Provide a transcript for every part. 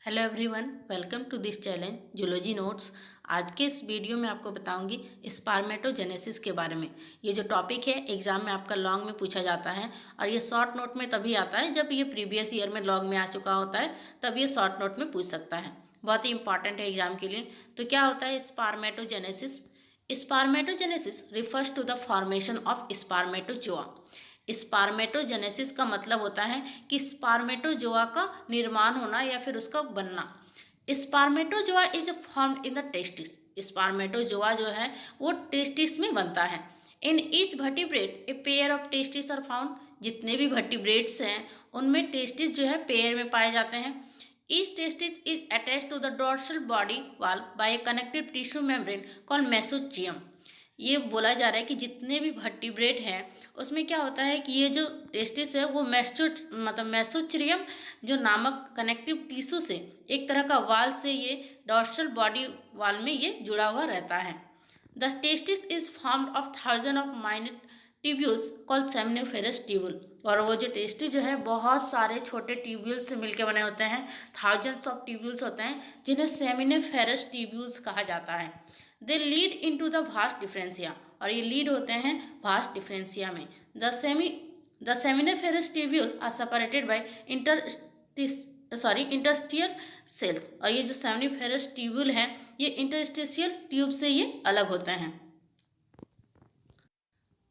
Hello everyone, welcome to this challenge zoology notes. आज के इस वीडियो में आपको बताऊंगी स्पर्मेटोजेनेसिस के बारे में। ये जो टॉपिक है एग्जाम में आपका लॉन्ग में पूछा जाता है और ये शॉर्ट नोट में तभी आता है जब ये प्रीवियस ईयर में लॉन्ग में आ चुका होता है, तब ये शॉर्ट नोट में पूछ सकता है। बहुत ही इंपॉर्टेंट है एग्जाम के लिए। तो क्या होता है spermatogenesis? Spermatogenesis refers to the formation of spermatozoa. Spermatogenesis का मतलब होता है कि स्पर्मेटोजोआ का निर्माण होना या फिर उसका बनना। Spermatozoa is formed in the testis. Spermatozoa जो है वो टेस्टिस में बनता है। In each vertebrate a pair of testis are found. जितने भी वर्टिब्रेट्स हैं उनमें टेस्टिस जो है पेयर में पाए जाते हैं। Each testis is attached to the dorsal body wall by a connective tissue membrane called mesorchium. ये बोला जा रहा है कि जितने भी वर्टिब्रेट हैं उसमें क्या होता है कि ये जो टेस्टिस है वो मेसोचरियम जो नामक कनेक्टिव टिश्यू से एक तरह का वाल से ये डॉर्सल बॉडी वाल में ये जुड़ा हुआ रहता है। The testis is formed of thousand of minute tubules called seminiferous tubule. और वो जो टेस्टिस जो है बहुत सारे छोटे ट्यूब्यूल्स से मिलकर बने होते हैं। थाउजेंड्स ऑफ ट्यूब्यूल्स होते हैं जिन्हें सेमिनिफेरस ट्यूब्यूल्स कहा जाता है। They lead into the vas deferentia, और ये लीड होते हैं वास्ट डिफरेंशिया में। The seminiferous tubule are separated by interstitial cells. और ये जो सेमिनिफेरस ट्यूब्यूल हैं ये इंटरस्टिशियल ट्यूब से ये अलग होते हैं।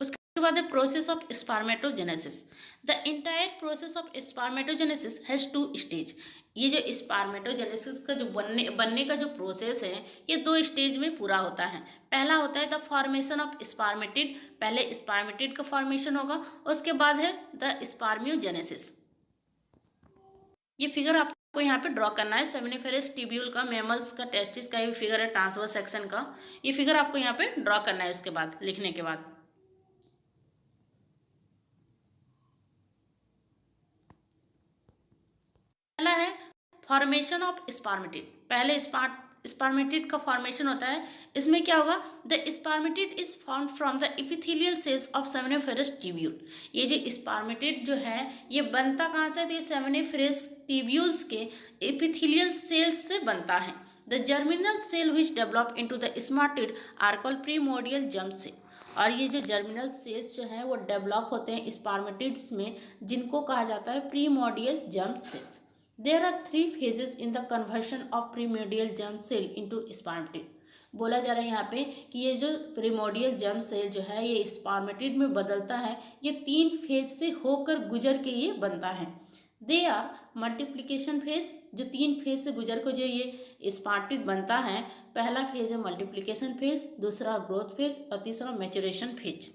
उसके बाद है process of spermatogenesis. The entire process of spermatogenesis has two stage. ये जो स्पर्मेटोजेनेसिस का जो बनने का जो प्रोसेस है ये दो स्टेज में पूरा होता है। पहला होता है द फॉर्मेशन ऑफ स्पर्मेटिड। पहले स्पर्मेटिड का फॉर्मेशन होगा, उसके बाद है द स्पर्मियोजेनेसिस। ये फिगर आपको यहाँ पे ड्रॉ करना है। सेमिनिफेरस ट्यूब्यूल का, मेमल्स का, टेस्टिस का ये फिगर है, ट्रांसवर्स सेक्शन का। ये फिगर आपको यहाँ पे ड्रॉ करना है उसके बाद, लिखने के बाद। पहला है फॉर्मेशन ऑफ स्पर्मेटिड। पहले स्पर्मेटिड का फॉर्मेशन होता है। इसमें क्या होगा? The spermatid is formed from the epithelial cells of seminiferous tubule. ये जो स्पर्मेटिड जो है ये बनता कहाँ से? तो ये सेमिनिफेरस ट्यूब्यूल्स के एपिथेलियल सेल्स से बनता है। The germinal cell which develop into the spermatid are called primordial germ cell. और ये जो जर्मिनल सेल्स जो हैं वो डेवलप होते हैं स्पर्मेटिड्स में, जिनको कहा जाता है primordial germ cells. There are three phases in the conversion of primordial germ cell into spermatid। बोला जा रहा है यहाँ पे कि ये जो प्रीमोर्डियल जर्म सेल जो है ये स्पर्मेटिड में बदलता है। ये तीन फेज से होकर गुजर के ये बनता है। They are multiplication phase. जो तीन फेज से गुजर को जो ये स्पर्मेटिड बनता है, पहला फेज है मल्टीप्लिकेशन फेज, दूसरा ग्रोथ फेज और तीसरा मैच्योरेशन फेज।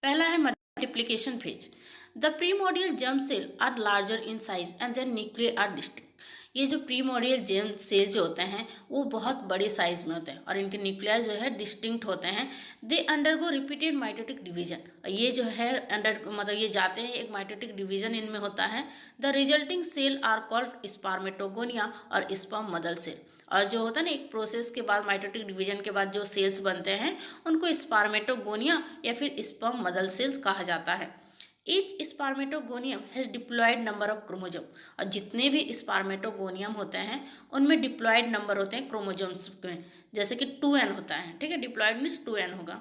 पहला है multiplication phase. The primordial germ cell are larger in size and their nuclear are distinct. ये जो प्रीमोर्डियल जर्म सेल जो होते हैं वो बहुत बड़े साइज में होते हैं और इनके न्यूक्लियर जो है डिस्टिंक्ट होते हैं। They undergo repeated mitotic division. ये जो है ये जाते हैं, एक माइटोटिक डिवीजन इनमें होता है। The resulting cell are called spermatogonia और स्पर्म मदर सेल। और जो होता है ना, एक प्रोसेस के बाद, माइटोटिक डिवीजन के बाद जो सेल्स बनते हैं उनको स्पर्मेटोगोनिया या फिर स्पर्म मदर सेल्स कहा जाता है। Each spermatogonium has diploid number of chromosome. और जितने भी स्पर्मेटोगोनियम होते हैं उनमें डिप्लॉयड नंबर होते हैं क्रोमोजोम्स में, जैसे कि 2n होता है। ठीक है, डिप्लॉयड मीन्स 2n होगा।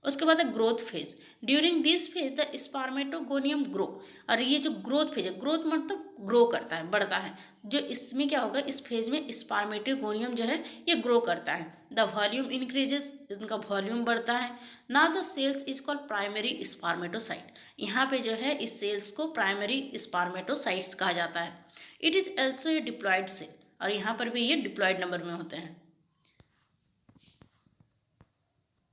उसके बाद है growth phase. During this phase the spermatogonium grow. और ये जो ग्रोथ फेज है, ग्रोथ मतलब ग्रो करता है, बढ़ता है। जो इसमें क्या होगा, इस फेज में स्पर्मेटोगोनियम जो है ये ग्रो करता है। द वॉल्यूम इंक्रीजेस, इनका वॉल्यूम बढ़ता है। Now the cells is called primary spermatocyte. यहाँ पे जो है इस सेल्स को प्राइमरी स्पर्मेटोसाइट्स कहा जाता है। It is also a diploid cell. और यहाँ पर भी ये डिप्लॉयड नंबर में होते हैं।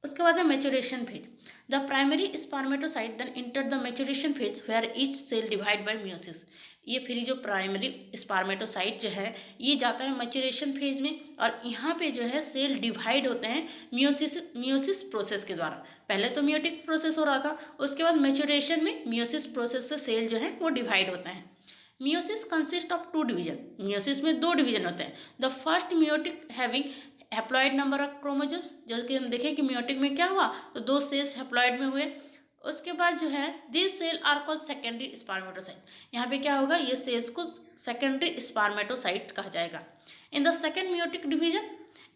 उसके बाद है maturation phase. The primary spermatocyte then enter the maturation phase where each cell divide by meiosis. ये फिर जो प्राइमरी स्पर्मेटोसाइट जो है ये जाता है मैच्योरेशन फेज में, और यहाँ पे जो है सेल डिवाइड होते हैं मियोसिस प्रोसेस के द्वारा। पहले तो मियोटिक प्रोसेस हो रहा था, उसके बाद मैच्योरेशन में मियोसिस प्रोसेस से सेल जो है वो डिवाइड होते हैं। Meiosis consist of 2 division. Meiosis में 2 डिवीजन होते हैं। The first meiotic having haploid number of chromosomes. जो कि हम देखें कि मियोटिक में क्या हुआ, तो 2 सेल्स हैप्लॉइड में हुए। उसके बाद जो है this cell are called secondary spermatocyte. यहाँ पे क्या होगा, ये सेल्स को सेकेंडरी स्पर्मेटोसाइट कहा जाएगा। In the second meiotic division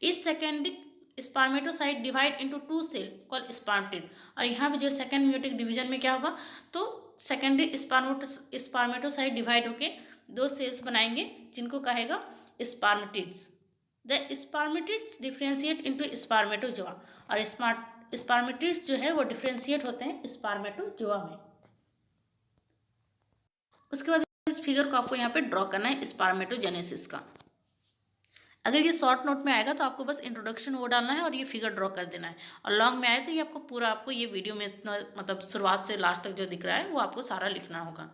इस secondary spermatocyte divide into two cell called spermatid. और यहाँ पे जो सेकेंड मेयोटिक डिवीजन में क्या होगा, तो सेकेंडरी स्पर्मेटोसाइट डिवाइड होके दो सेल्स बनाएंगे जिनको कहेगा spermatids. The spermatids differentiate into spermatozoa. और स्पर्मेटिड्स जो है वो डिफ्रेंशिएट होते हैं स्पर्मेटोजोआ में। उसके बाद इस फिगर को आपको यहाँ पे ड्रॉ करना है स्पर्मेटोजेनेसिस का। अगर ये शॉर्ट नोट में आएगा तो आपको बस इंट्रोडक्शन वो डालना है और ये फिगर ड्रॉ कर देना है, और लॉन्ग में आए तो ये आपको पूरा, आपको ये वीडियो में इतना मतलब शुरुआत से लास्ट तक जो दिख रहा है वो आपको सारा लिखना होगा।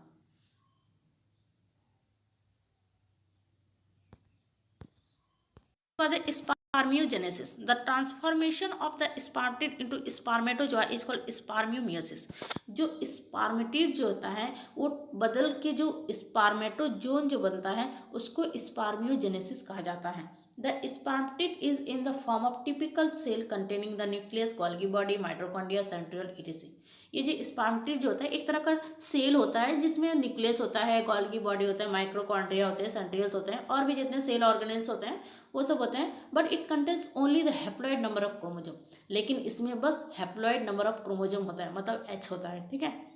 Spermiogenesis. The transformation of the spermatid into spermatozoa is called spermiomeiosis. जो स्पर्मेटिड जो होता है वो बदल के जो स्पर्मेटोजोन जो बनता है उसको स्पर्मियोजेनेसिस कहा जाता है। The spermatid is in the form of typical cell containing the nucleus, Golgi body, mitochondria, centriole etc. ये जो स्पर्मेटिड जो होता है एक तरह का सेल होता है जिसमें न्यूक्लियस होता है, गोल्गी बॉडी होता है, माइक्रोकॉन्ड्रिया होते हैं, सेंट्रियोल्स होते हैं, और भी जितने सेल ऑर्गेनेल्स होते हैं वो सब होते हैं। But it contains only the haploid number of chromosome. लेकिन इसमें बस हैप्लॉइड नंबर ऑफ क्रोमोजोम होता है, मतलब H होता है, ठीक है।